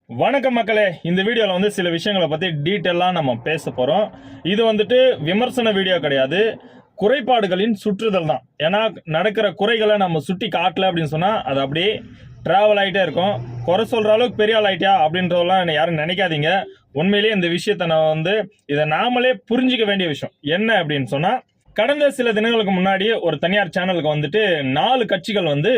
வணக்கம் மக்களே. இந்த வீடியோவில் வந்து சில விஷயங்களை பற்றி டீட்டெயிலாக நம்ம பேச போகிறோம். இது வந்துட்டு விமர்சன வீடியோ கிடையாது, குறைபாடுகளின் சுற்றுதல் தான். ஏன்னா நடக்கிற குறைகளை நம்ம சுட்டி காட்டல அப்படின்னு சொன்னால் அது அப்படியே ட்ராவல் ஆகிட்டே இருக்கும். குறை சொல்கிற அளவுக்கு பெரிய ஆள் ஆகிட்டியா அப்படின்றதெல்லாம் யாரும் நினைக்காதீங்க. உண்மையிலேயே இந்த விஷயத்தை நான் வந்து இதை நாமளே புரிஞ்சிக்க வேண்டிய விஷயம் என்ன அப்படின்னு சொன்னால், கடந்த சில தினங்களுக்கு முன்னாடி ஒரு தனியார் சேனலுக்கு வந்துட்டு 4 கட்சிகள் வந்து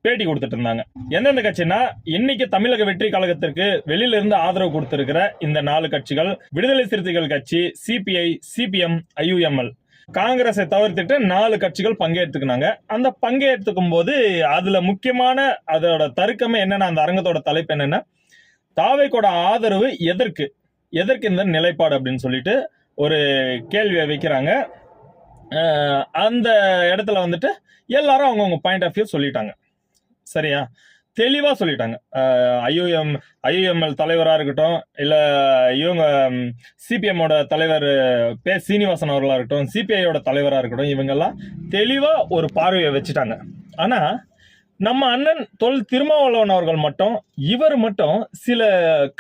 பேட்டி கொடுத்துட்டு இருந்தாங்க. எந்தெந்த கட்சினா, இன்னைக்கு தமிழக வெற்றி கழகத்திற்கு வெளியில இருந்து ஆதரவு கொடுத்திருக்கிற இந்த 4 கட்சிகள்: விடுதலை சிறுத்தைகள் கட்சி, சிபிஐ, சிபிஎம், ஐயுஎம்எல். காங்கிரஸை தவிர்த்துட்டு 4 கட்சிகள் பங்கேற்றுக்கினாங்க. அந்த பங்கேற்றுக்கும் போது அதுல முக்கியமான அதோட தருக்கமே என்னன்னா, அந்த அரங்கத்தோட தலைப்பு என்னன்னா, தாவேக்கோட ஆதரவு எதற்கு இந்த நிலைப்பாடு அப்படின்னு சொல்லிட்டு ஒரு கேள்வியை வைக்கிறாங்க. அந்த இடத்துல வந்துட்டு எல்லாரும் அவங்கவுங்க பாயிண்ட் ஆஃப் வியூ சொல்லிட்டாங்க. சரியா, தெளிவா சொல்லிட்டாங்க. ஐயுஎம்எல் தலைவரா இருக்கட்டும், இல்ல இவங்க சிபிஎம்மோட தலைவர் சீனிவாசன் அவர்களா இருக்கட்டும், சிபிஐயோட தலைவரா இருக்கட்டும், இவங்கெல்லாம் தெளிவா ஒரு பார்வையை வச்சுட்டாங்க. ஆனா நம்ம அண்ணன் திருமாவளவன் அவர்கள் மட்டும், இவர் மட்டும் சில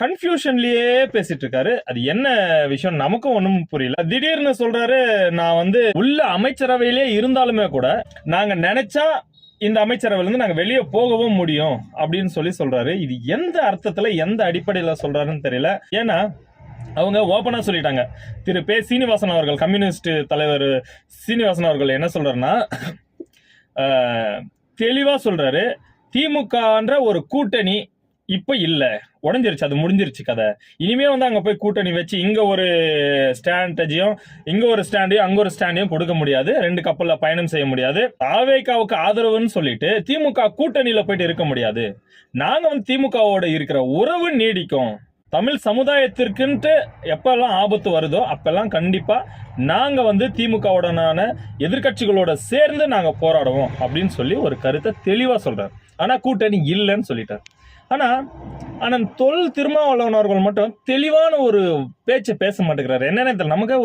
கன்ஃபியூஷன்லயே பேசிட்டு இருக்காரு. அது என்ன விஷயம் நமக்கும் ஒண்ணும் புரியல. திடீர்னு சொல்றாரு, நான் வந்து உள்ள அமைச்சரவையிலே இருந்தாலுமே கூட நாங்க நினைச்சா இந்த அமைச்சரவையிலிருந்து நாங்க வெளியே போகவும் முடியும் அப்படின்னு சொல்றாரு. இது எந்த அர்த்தத்துல, எந்த அடிப்படையில சொல்றாருன்னு தெரியல. ஏன்னா அவங்க ஓபனா சொல்லிட்டாங்க. சீனிவாசன் அவர்கள், கம்யூனிஸ்ட் தலைவர் சீனிவாசன் அவர்கள் என்ன சொல்றாருன்னா, தெளிவா சொல்றாரு, திமுகன்ற ஒரு கூட்டணி இப்ப இல்ல, உடஞ்சிருச்சு, அது முடிஞ்சிருச்சு கதை. இனிமே வந்து அங்க போய் கூட்டணி வச்சு இங்க ஒரு ஸ்ட்ராட்டஜியும், இங்க ஒரு ஸ்டாண்டையும், அங்க ஒரு ஸ்டாண்டையும் கொடுக்க முடியாது. 2 கப்பல்ல பயணம் செய்ய முடியாது. தாவேகாவுக்கு ஆதரவுன்னு சொல்லிட்டு திமுக கூட்டணியில போயிட்டு இருக்க முடியாது. நாங்க வந்து திமுகவோட இருக்கிற உறவு நீடிக்கும். தமிழ் சமுதாயத்திற்குன்ட்டு எப்பெல்லாம் ஆபத்து வருதோ அப்பெல்லாம் கண்டிப்பா நாங்க வந்து திமுகவுடனான எதிர்கட்சிகளோட சேர்ந்து நாங்க போராடுவோம் அப்படின்னு சொல்லி ஒரு கருத்தை தெளிவா சொல்றாரு. ஆனா கூட்டணி இல்லைன்னு சொல்லிட்டார். ஆனா திருமாவளவன் அவர்கள் மட்டும் தெளிவான ஒரு பேச்சை பேச மாட்டேங்கிறாரு. என்னன்னு தெரியல, நமக்கு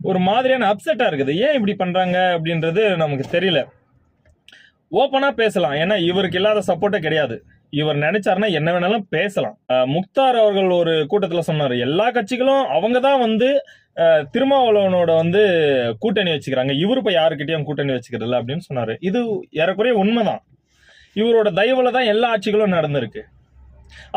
ஒரு மாதிரியான அப்செட்டா இருக்குது. ஏன் இப்படி பண்றாங்க அப்படின்றது நமக்கு தெரியல. ஓப்பனா பேசலாம், ஏன்னா இவருக்கு இல்லாத சப்போர்ட்டே கிடையாது. இவர் நினைச்சாருன்னா என்ன வேணாலும் பேசலாம். முக்தார் அவர்கள் ஒரு கூட்டத்துல சொன்னாரு, எல்லா கட்சிகளும் அவங்கதான் வந்து திருமாவளவனோட வந்து கூட்டணி வச்சுக்கிறாங்க, இவரு இப்ப யாருக்கிட்டையும் கூட்டணி வச்சுக்கிறது அப்படின்னு சொன்னாரு. இது ஏறக்குறைய உண்மைதான். இவரோட தயவுல தான் எல்லா ஆட்சிகளும் நடந்திருக்கு.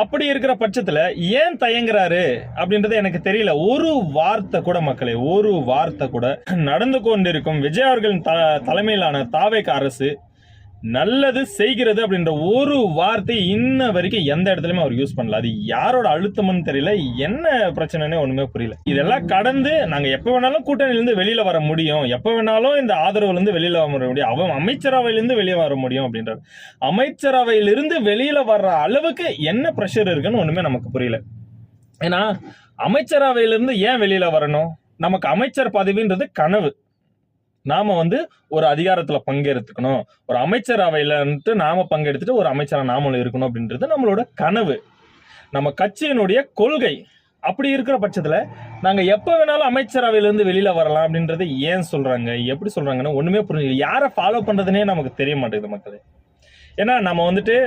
அப்படி இருக்கிற பட்சத்துல ஏன் தயங்குறாரு அப்படின்றது எனக்கு தெரியல. ஒரு வார்த்தை கூட மக்களே, ஒரு வார்த்தை கூட நடந்து கொண்டிருக்கும் விஜய் அவர்களின் தலைமையிலான தாவேக அரசு நல்லது செய்கிறது அப்படின்ற ஒரு வார்த்தை இன்ன வரைக்கும் எந்த இடத்துலயுமே அவர் யூஸ் பண்ணல. அது யாரோட அழுத்தம்னு தெரியல, என்ன பிரச்சனைனே ஒண்ணுமே புரியல. இதெல்லாம் கடந்து நாங்க எப்ப வேணாலும் கூட்டணியிலிருந்து வெளியில வர முடியும், எப்ப வேணாலும் இந்த ஆதரவுல இருந்து வெளியில வர முடியும், அவன் அமைச்சரவையிலிருந்து வெளியே வர முடியும் அப்படின்றாரு. அமைச்சரவையிலிருந்து வெளியில வர்ற அளவுக்கு என்ன பிரஷர் இருக்குன்னு ஒண்ணுமே நமக்கு புரியல. ஏன்னா அமைச்சரவையிலிருந்து ஏன் வெளியில வரணும்? நமக்கு அமைச்சர் பதவின்றது கனவு. நாம வந்து ஒரு அதிகாரத்துல பங்கெடுத்துக்கணும், ஒரு அமைச்சரவையில நாம பங்கெடுத்துட்டு ஒரு அமைச்சரா நாமளும் இருக்கணும் அப்படின்றது நம்மளோட கனவு, நம்ம கட்சியினுடைய கொள்கை. அப்படி இருக்கிற பட்சத்துல நாங்க எப்ப வேணாலும் அமைச்சரவையில இருந்து வெளியில வரலாம் அப்படின்றது ஏன் சொல்றாங்க, எப்படி சொல்றாங்கன்னு ஒண்ணுமே புரியல. யாரை ஃபாலோ பண்றதுன்னே நமக்கு தெரிய மாட்டேங்குது மக்களே. ஏன்னா நம்ம வந்துட்டு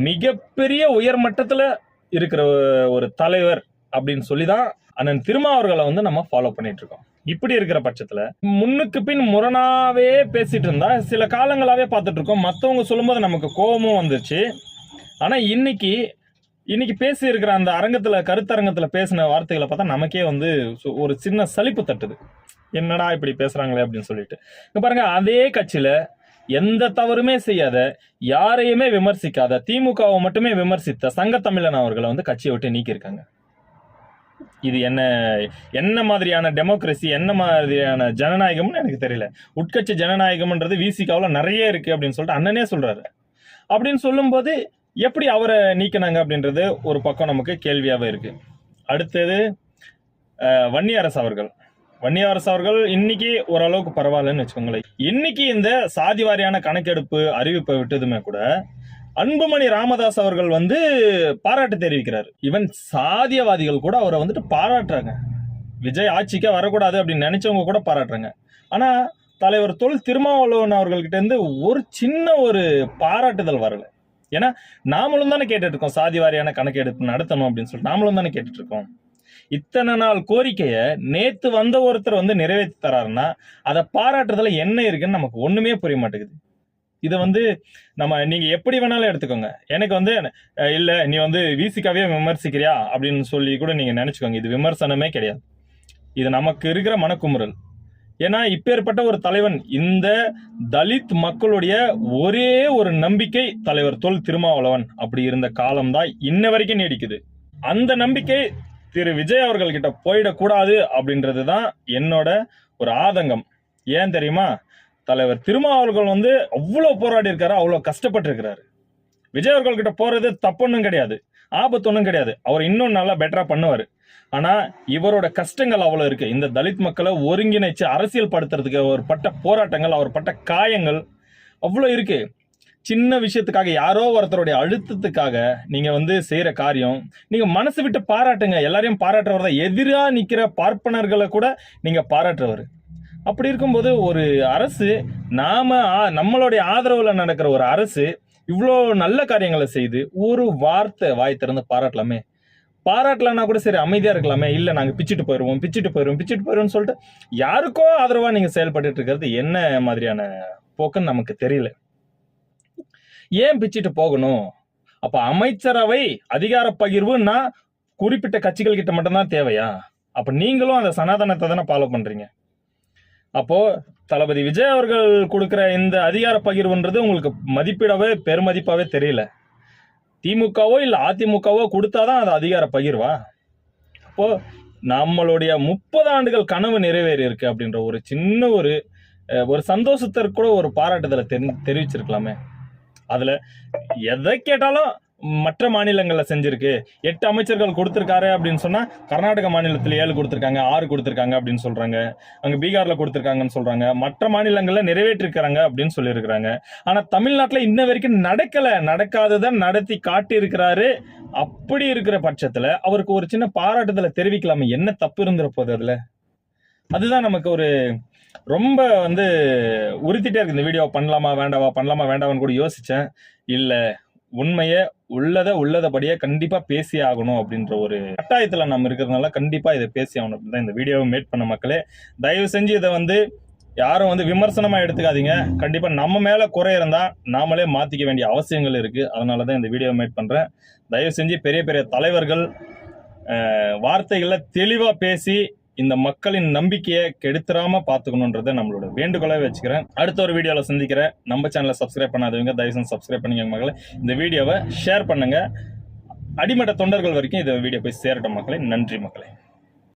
மிகப்பெரிய உயர்மட்டத்துல இருக்கிற ஒரு தலைவர் அப்படின்னு சொல்லிதான் அண்ணன் திருமாவர்களை வந்து நம்ம ஃபாலோ பண்ணிட்டு இருக்கோம். இப்படி இருக்கிற பட்சத்துல முன்னுக்கு பின் முரணாவே பேசிட்டு இருந்தா சில காலங்களாவே பார்த்துட்டு இருக்கோம். மற்றவங்க சொல்லும்போது நமக்கு கோபமும் வந்துச்சு. ஆனா இன்னைக்கு பேசி இருக்கிற அந்த கருத்தரங்கத்துல பேசின வார்த்தைகளை பார்த்தா நமக்கே வந்து ஒரு சின்ன சலிப்பு தட்டுது. என்னடா இப்படி பேசுறாங்களே அப்படின்னு சொல்லிட்டு. இங்க பாருங்க, அதே கட்சியில எந்த தவறுமே செய்யாத, யாரையுமே விமர்சிக்காத, திமுகவை மட்டுமே விமர்சித்த சங்கத்தமிழன் அவர்களை வந்து கட்சியை விட்டு நீக்கியிருக்காங்க. இது என்ன மாதிரியான டெமோக்ரஸி, என்ன மாதிரியான ஜனநாயகம்னு எனக்கு தெரியல. உட்கட்சி ஜனநாயகம்ன்றது விசிகாவில் நிறைய இருக்கு அப்படின்னு சொல்லிட்டு அண்ணனே சொல்றாரு. அப்படின்னு சொல்லும்போது எப்படி அவரை நீக்கினாங்க அப்படின்றது ஒரு பக்கம் நமக்கு கேள்வியாவே இருக்கு. அடுத்தது வன்னியரசு அவர்கள் இன்னைக்கு ஓரளவுக்கு பரவாயில்லன்னு வச்சுக்கோங்களேன். இன்னைக்கு இந்த சாதி வாரியான கணக்கெடுப்பு அறிவிப்பை விட்டதுமே கூட அன்புமணி ராமதாஸ் அவர்கள் வந்து பாராட்டு தெரிவிக்கிறார். ஈவன் சாதியவாதிகள் கூட அவரை வந்துட்டு பாராட்டுறாங்க. விஜய் ஆட்சிக்கே வரக்கூடாது அப்படின்னு நினைச்சவங்க கூட பாராட்டுறாங்க. ஆனா தலைவர் திருமாவளவன் அவர்கள்கிட்ட இருந்து ஒரு சின்ன ஒரு பாராட்டுதல் வரல. ஏன்னா நாமளும் தானே கேட்டுட்டு இருக்கோம், சாதி வாரியான கணக்கெடுப்பு நடத்தணும் அப்படின்னு சொல்லிட்டு நாமளும் தானே கேட்டுட்டு இருக்கோம். இத்தனை நாள் கோரிக்கைய நேத்து வந்த ஒருத்தர் வந்து நிறைவேற்றி தராருன்னா அதை பாராட்டுறதுல என்ன இருக்குன்னு நமக்கு ஒண்ணுமே புரிய மாட்டேங்குது. இதை வந்து நீங்க எப்படி வேணாலும் எடுத்துக்கோங்க. எனக்கு வந்து இல்ல நீ வந்து விசிகாவே விமர்சிக்கிறியா அப்படின்னு சொல்லி கூட நீங்க நினைச்சுக்கோங்க. இது விமர்சனமே கிடையாது. இது நமக்கு இருக்கிற மனக்குமுறல். ஏன்னா இப்பேற்பட்ட ஒரு தலைவன், இந்த தலித் மக்களுடைய ஒரே ஒரு நம்பிக்கை தலைவர் தொல் திருமாவளவன் அப்படி இருந்த காலம்தான் இன்ன வரைக்கும் நீடிக்குது. அந்த நம்பிக்கை திரு விஜய் அவர்கள் கிட்ட போயிடக்கூடாது அப்படின்றதுதான் என்னோட ஒரு ஆதங்கம். ஏன் தெரியுமா? தலைவர் திருமாவளவர்கள் வந்து அவ்வளவு போராடி இருக்காரு, அவ்வளவு கஷ்டப்பட்டு இருக்கிறாரு. விஜய் அவர்கள் கிட்ட போறது தப்புன்னும் கிடையாது, ஆபத்து ஒன்றும் கிடையாது. அவர் இன்னும் நல்லா பெட்டரா பண்ணுவாரு. ஆனா இவரோட கஷ்டங்கள் அவ்வளவு இருக்கு. இந்த தலித் மக்களை ஒருங்கிணைச்சு அரசியல் படுத்துறதுக்கு அவர் பட்ட போராட்டங்கள், அவர் பட்ட காயங்கள் அவ்வளவு இருக்கு. சின்ன விஷயத்துக்காக, யாரோ ஒருத்தருடைய அழுத்தத்துக்காக நீங்க வந்து செய்யற காரியம், நீங்க மனசு விட்டு பாராட்டுங்க. எல்லாரையும் பாராட்டுறவர் தான். எதிரா நிக்கிற பார்ப்பனர்களை கூட நீங்க பாராட்டுறவர். அப்படி இருக்கும்போது ஒரு அரசு, நம்மளுடைய ஆதரவுல நடக்கிற ஒரு அரசு இவ்வளோ நல்ல காரியங்களை செய்து ஒரு வார்த்தை வாய் திறந்து பாராட்டலாமே. பாராட்டலன்னா கூட சரி, அமைதியா இருக்கலாமே. இல்ல நாங்க பிச்சுட்டு போயிருவோம் சொல்லிட்டு யாருக்கோ ஆதரவா நீங்க செயல்பட்டு இருக்கிறது என்ன மாதிரியான போக்குன்னு நமக்கு தெரியல. ஏன் பிச்சுட்டு போகணும்? அப்ப அமைச்சரவை அதிகார பகிர்வுன்னா குறிப்பிட்ட கட்சிகள் கிட்ட மட்டும்தான் தேவையா? அப்ப நீங்களும் அந்த சனாதனத்தை தானே ஃபாலோ பண்றீங்க. அப்போ தளபதி விஜய் அவர்கள் கொடுக்கிற இந்த அதிகார பகிர்வுன்றது உங்களுக்கு மதிப்பிடவே பெருமதிப்பாவே தெரியல. திமுகவோ இல்ல அதிமுகவோ கொடுத்தாதான் அது அதிகார பகிர்வா? அப்போ நம்மளுடைய 30 ஆண்டுகள் கனவு நிறைவேறி இருக்கு அப்படின்ற ஒரு சின்ன ஒரு சந்தோஷத்திற்கு கூட ஒரு பாராட்டுதலை தெரிவிச்சிருக்கலாமே. அதுல எதை கேட்டாலும் மற்ற மாநிலங்கள்ல செஞ்சிருக்கு, 8 அமைச்சர்கள் கொடுத்திருக்காரு அப்படின்னு சொன்னா, கர்நாடக மாநிலத்தில் 7 கொடுத்திருக்காங்க, 6 கொடுத்திருக்காங்க அப்படின்னு சொல்றாங்க. அங்க பீகார்ல கொடுத்திருக்காங்கன்னு சொல்றாங்க. மற்ற மாநிலங்கள்ல நிறைவேற்றிருக்காங்க அப்படின்னு சொல்லி இருக்கிறாங்க. ஆனா தமிழ்நாட்டுல இன்ன வரைக்கும் நடக்காததான் நடத்தி காட்டி இருக்கிறாரு. அப்படி இருக்கிற பட்சத்துல அவருக்கு ஒரு சின்ன பாராட்டுதலை தெரிவிக்கலாமே. என்ன தப்பு இருந்துற போது அதுல? அதுதான் நமக்கு ஒரு ரொம்ப வந்து உறுத்திட்டே இருக்கு. இந்த வீடியோ பண்ணலாமா வேண்டாமான்னு கூட யோசிச்சேன். இல்ல, உண்மையை உள்ளதபடியே கண்டிப்பா பேசி ஆகணும் அப்படின்ற ஒரு கட்டாயத்துல நம்ம இருக்கிறதுனால கண்டிப்பா இதை பேசி ஆகணும் அப்படின்னு தான் இந்த வீடியோவை மேட் பண்ண. மக்களே, தயவு செஞ்சு இதை வந்து யாரும் வந்து விமர்சனமா எடுத்துக்காதீங்க. கண்டிப்பா நம்ம மேல குறை இருந்தா நாமளே மாத்திக்க வேண்டிய அவசியங்கள் இருக்கு. அதனாலதான் இந்த வீடியோவை மேட் பண்றேன். தயவு செஞ்சு பெரிய பெரிய தலைவர்கள் வார்த்தைகளை தெளிவா பேசி இந்த மக்களின் நம்பிக்கையை கெடுத்துறாம பாத்துக்கணும்ன்றத நம்மளோட வேண்டுகோளாக வச்சுக்கிறேன். அடுத்த ஒரு வீடியோல சந்திக்கிறேன். நம்ம சேனலை சப்ஸ்கிரைப் பண்ணாதவங்க தயவு செஞ்சு சப்ஸ்கிரைப் பண்ணிக்க மக்களை. இந்த வீடியோவை ஷேர் பண்ணுங்க. அடிமட்ட தொண்டர்கள் வரைக்கும் இந்த வீடியோ போய் சேரட்டும் மக்களே. நன்றி மக்களே.